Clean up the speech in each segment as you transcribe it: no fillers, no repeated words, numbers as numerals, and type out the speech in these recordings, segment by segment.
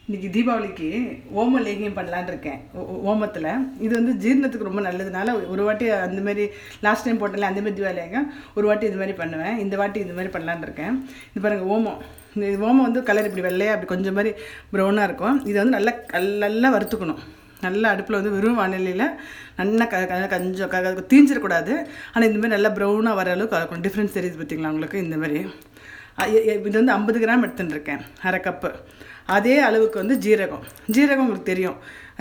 இன்றைக்கி தீபாவளிக்கு ஓம லேகியம் பண்ணலான்னு இருக்கேன். ஓமத்தில் இது வந்து ஜீரணத்துக்கு ரொம்ப நல்லதுனால ஒரு வாட்டி அந்தமாரி லாஸ்ட் டைம் போட்டல அந்தமாரி தீபாவளியாக ஒரு வாட்டி இது மாதிரி பண்ணுவேன். இந்த வாட்டி இது மாதிரி பண்ணலான்னு இருக்கேன். இது பாருங்கள் ஓமம். இந்த ஓமம் வந்து கலர் இப்படி வெள்ளையாக அப்படி கொஞ்சம் மாதிரி ப்ரௌனாக இருக்கும். இதை வந்து நல்லா வறுத்துக்கணும். நல்லா அடுப்பில் வந்து வெறும் வானிலையில் நல்லா கொஞ்சம் தீஞ்சிடக்கூடாது. ஆனால் இந்தமாதிரி நல்லா ப்ரௌனாக வர அளவுக்கு டிஃப்ரென்ஸ் தெரியுது பார்த்தீங்களா உங்களுக்கு. இந்த மாதிரி இது வந்து 50 கிராம் எடுத்துட்டுருக்கேன், அரை கப்பு. அதே அளவுக்கு வந்து ஜீரகம் உங்களுக்கு தெரியும்.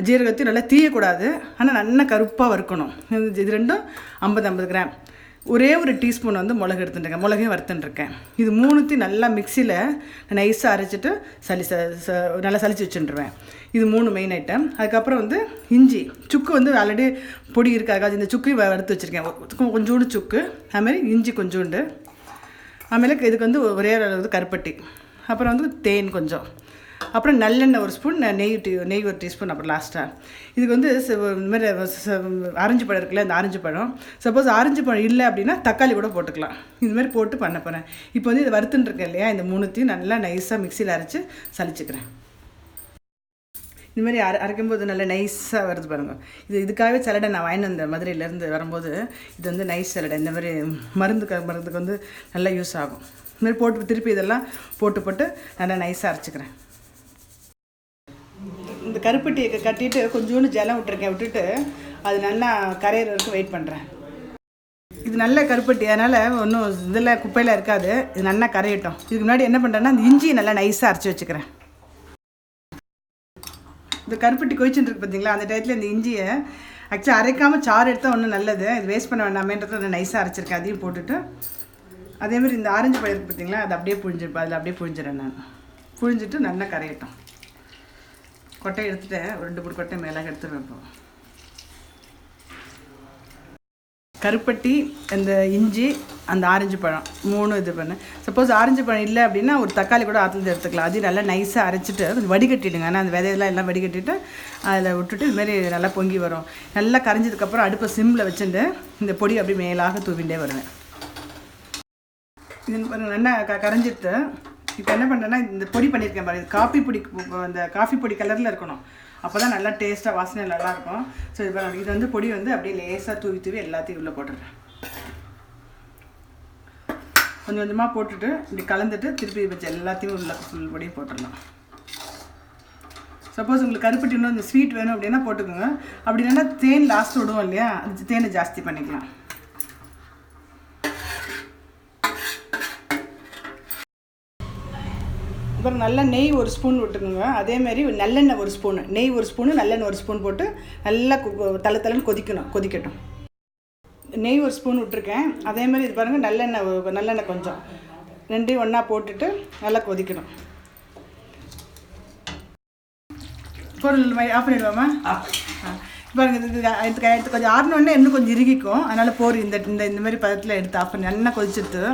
ஜீரகத்தையும் நல்லா தீயக்கூடாது, ஆனால் நல்லா கருப்பாக வறுக்கணும். இது ரெண்டும் 50 கிராம். ஒரே ஒரு டீஸ்பூன் வந்து மிளகு எடுத்துட்டுருக்கேன், மிளகையும் வறுத்துட்டுருக்கேன். இது மூணுத்தையும் நல்லா மிக்சியில் நைஸாக அரைச்சிட்டு நல்லா சளிச்சு வச்சுட்டுருவேன். இது 3 மெயின் ஐட்டம். அதுக்கப்புறம் வந்து இஞ்சி, சுக்கு வந்து ஆல்ரெடி பொடி இருக்காது, இந்த சுக்கையும் வறுத்து வச்சுருக்கேன். கொஞ்சோண்டு சுக்கு, அதுமாதிரி இஞ்சி கொஞ்சோண்டு. ஆಮೇಲೆ இதுக்கு வந்து ஒரே அளவு கருப்பட்டி, அப்புறம் வந்து தேன் கொஞ்சம், அப்புறம் நல்லெண்ணெய் ஒரு ஸ்பூன், நெய் ஒரு டீஸ்பூன். அப்புறம் லாஸ்ட்டாக இதுக்கு வந்து இந்த மாதிரி ஆரஞ்சு பழம் இருக்குல்ல, இந்த ஆரஞ்சு பழம். சப்போஸ் ஆரஞ்சு பழம் இல்லை அப்படின்னா தக்காளி கூட போட்டுக்கலாம். இதுமாதிரி போட்டு பண்ண போகிறேன். இப்போ வந்து இது வறுத்துட்டுருக்கேன் இல்லையா, இந்த மூணுத்தையும் நல்லா நைஸாக மிக்சியில் அரைச்சி சளிச்சுக்கிறேன். இதுமாதிரி அரைக்கும்போது நல்லா நைஸாக வருது பாருங்கள். இதுக்காகவே சலடை நான் வாங்கிட்டு வந்தேன் மதுரையிலேருந்து வரும்போது. இது வந்து நைஸ் சலடை, இந்த மாதிரி மருந்துக்கு வந்து நல்லா யூஸ் ஆகும். இதுமாதிரி போட்டு திருப்பி இதெல்லாம் போட்டு நல்லா நைஸாக அரைச்சிக்கிறேன். இந்த கருப்பட்டியை கட்டிட்டு கொஞ்சோண்டு ஜலம் விட்டுட்டு அது நல்லா கரையிற வரைக்கும் வெயிட் பண்ணுறேன். இது நல்ல கருப்பட்டி, அதனால் ஒன்றும் இதில் குப்பையில் இருக்காது. இது நல்லா கரையட்டும். இதுக்கு முன்னாடி என்ன பண்ணுறேன்னா இந்த இஞ்சியை நல்லா நைஸாக அரைச்சி வச்சுக்கிறேன். இந்த கருப்பட்டி கொதிச்சுட்டு இருக்கு பார்த்தீங்களா, அந்த டயத்தில் இந்த இஞ்சியை ஆக்சுவலாக அரைக்காமல் சாறு எடுத்தால் ஒன்றும் நல்லது, இது வேஸ்ட் பண்ண வேண்டாமேன்றது நான் நைஸாக அரைச்சிருக்கேன். அதையும் போட்டுட்டு அதேமாதிரி இந்த ஆரஞ்சு பழம் இருக்குது பார்த்தீங்களா, அதை அப்படியே புழிஞ்சிருப்பேன். அதில் அப்படியே புழிஞ்சிடறேன். நான் புழிஞ்சிட்டு நல்லா கரையட்டும். கொட்டை எடுத்துகிட்டேன், 2 3 கொட்டை மேலே எடுத்துருவேன். இப்போ கருப்பட்டி, அந்த இஞ்சி, அந்த ஆரஞ்சு பழம் 3 இது பண்ணேன். சப்போஸ் ஆரஞ்சு பழம் இல்லை அப்படின்னா ஒரு தக்காளி கூட ஆற்றுல எடுத்துக்கலாம். அதையும் நல்லா நைஸாக அரைச்சிட்டு கொஞ்சம் வடிகட்டிடுங்க. ஆனால் அந்த விதையெல்லாம் எல்லாம் வடிகட்டிட்டு அதில் விட்டுட்டு இதுமாரி நல்லா பொங்கி வரும். நல்லா கரைஞ்சதுக்கப்புறம் அடுப்பை சிம்மில் வச்சுட்டு இந்த பொடி அப்படி மேலாக தூவிண்டே வருவேன். இது நல்லா கரைஞ்சிட்டு இப்போ என்ன பண்ணுறேன்னா இந்த பொடி பண்ணியிருக்கேன் பாருங்கள். காஃபி பொடி, அந்த காஃபி பொடி கலரில் இருக்கணும். அப்போ தான் நல்லா டேஸ்ட்டாக வாசனை நல்லாயிருக்கும். ஸோ இது வந்து பொடி வந்து அப்படியே லேசாக தூவி எல்லாத்தையும் உள்ளே போட்டுடுறேன். கொஞ்சம் கொஞ்சமாக போட்டுட்டு இப்படி கலந்துட்டு திருப்பி வச்சு எல்லாத்தையும் உள்ள ஃபுல் பொடியும் போட்டுடலாம். சப்போஸ் உங்களுக்கு கருப்பட்டி இன்னும் இந்த ஸ்வீட் வேணும் அப்படின்னா போட்டுக்கோங்க. அப்படி இல்லைன்னா தேன் லாஸ்ட் விடுவோம் இல்லையா, அது தேனை ஜாஸ்தி பண்ணிக்கலாம். அப்புறம் நல்லா நெய் ஒரு ஸ்பூன் விட்டுக்குங்க. அதேமாதிரி நல்லெண்ணெய் ஒரு ஸ்பூனு, நெய் ஒரு ஸ்பூனு, நல்லெண்ணெய் ஒரு ஸ்பூன் போட்டு நல்லா தலைன்னு கொதிக்கட்டும். நெய் ஒரு ஸ்பூன் விட்டுருக்கேன். அதேமாதிரி இது பாருங்கள், நல்லெண்ணெய் கொஞ்சம், 2 ஒன்றா போட்டுட்டு நல்லா கொதிக்கணும். பொருள் ஆஃப் பண்ணிடுவாமா? பாருங்கள், இது கொஞ்சம் ஆறினோடனே இன்னும் கொஞ்சம் இறுகிக்கும். அதனால் போர் இந்த மாதிரி பதத்தில் எடுத்து ஆஃப் பண்ணி நல்லா கொதிச்சுட்டு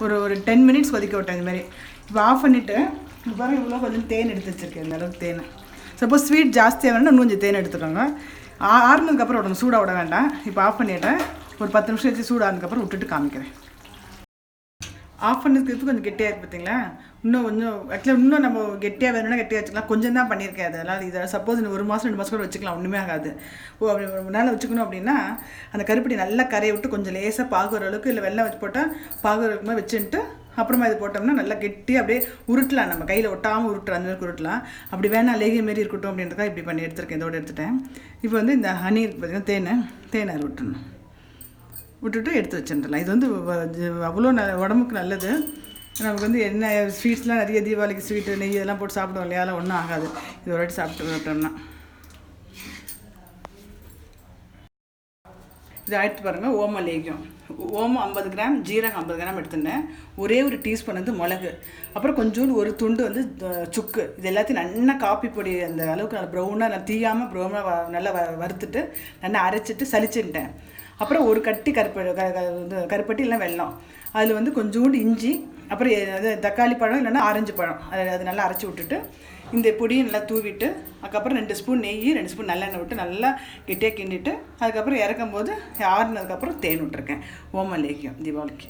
ஒரு 10 மினிட்ஸ் கொதிக்க விட்டேன். இதுமாதிரி இப்போ ஆஃப் பண்ணிவிட்டு இப்போ பாருங்கள், இவ்வளோ கொஞ்சம் தேன் எடுத்து வச்சுருக்கேன். இந்த அளவுக்கு தேன். சப்போஸ் ஸ்வீட் ஜாஸ்தியாக வேணும்னா இன்னும் கொஞ்சம் தேன் எடுத்துக்கோங்க. ஆறுனதுக்கப்புறம் விடணும், சூடாக விட வேண்டாம். இப்போ ஆஃப் பண்ணிவிட்டேன். ஒரு 10 நிமிஷம் வச்சு சூடானதுக்கப்புறம் விட்டுட்டு காமிக்கிறேன். ஆஃப் பண்ணதுக்கு கொஞ்சம் கெட்டியாக இருக்குது பார்த்தீங்களா. இன்னும் கொஞ்சம் ஆக்சுவலாக இன்னும் நம்ம கெட்டியாக வேணும்னா கெட்டியாக வச்சுக்கலாம். கொஞ்சம் தான் பண்ணியிருக்கேன். அதனால் இதை சப்போஸ் 1 மாதம் 2 மாதம் கூட வச்சுக்கலாம், ஒன்றுமே ஆகாது. அப்படி ஒரு நாள் வச்சுக்கணும் அப்படின்னா அந்த கருப்பட்டி நல்லா கரையை விட்டு கொஞ்சம் லேசாக பாகுற அளவுக்கு, இல்லை வெள்ளம் வச்சு போட்டால் பாகுற அளவுக்கு வச்சுட்டு அப்புறமா இது போட்டோம்னா நல்லா கெட்டி அப்படியே உருட்டலாம். நம்ம கையில் ஒட்டாமல் உருட்டுற அந்த மாதிரி உருட்டலாம். அப்படி வேணால் லேகிய மாரி இருக்கட்டும் அப்படின்றதா இப்படி பண்ணி எடுத்துருக்கேன். இதோடு எடுத்துட்டேன். இப்போ வந்து இந்த ஹனி இருக்குது பார்த்தீங்கன்னா, தேனை விட்டுட்டு எடுத்து வச்சுடலாம். இது வந்து அவ்வளோ உடம்புக்கு நல்லது. நமக்கு வந்து என்ன ஸ்வீட்ஸ்லாம் நிறைய தீபாவளிக்கு ஸ்வீட்டு நெய் இதெல்லாம் போட்டு சாப்பிடுவோம் இல்லையா, அதெல்லாம் ஒன்றும் ஆகாது. இது ஒரு வாட்டி சாப்பிட்டு விட்டோம்னா. இது ஆயிடுத்து பாருங்கள். ஓம லேகியம், ஓமம் 50 கிராம், ஜீரகம் 50 கிராம் எடுத்துட்டேன். ஒரே ஒரு டீஸ்பூன் வந்து மிளகு, அப்புறம் கொஞ்சோண்டு ஒரு துண்டு வந்து சுக்கு. இது எல்லாத்தையும் நல்லா காப்பி பொடி அந்த அளவுக்கு நல்லா ப்ரௌனாக, நல்லா தீயாமல் ப்ரௌனாக நல்லா வறுத்துட்டு நல்லா அரைச்சிட்டு சளிச்சுட்டேன். அப்புறம் ஒரு கட்டி கருப்பட்டி இல்லை வெல்லம், அதில் வந்து கொஞ்சோண்டு இஞ்சி, அப்புறம் தக்காளி பழம் இல்லைன்னா ஆரஞ்சு பழம், அது நல்லா அரைச்சி விட்டுட்டு இந்த பொடியை நல்லா தூவிட்டு அதுக்கப்புறம் 2 ஸ்பூன் நெய், 2 ஸ்பூன் நல்லெண்ணெய் விட்டு நல்லா கெட்டியாக கிண்டிட்டு அதுக்கப்புறம் இறக்கும் போது ஆறுனதுக்கப்புறம் தேன் விட்டுருக்கேன். ஓம லேகியம் தீபாவளிக்கு.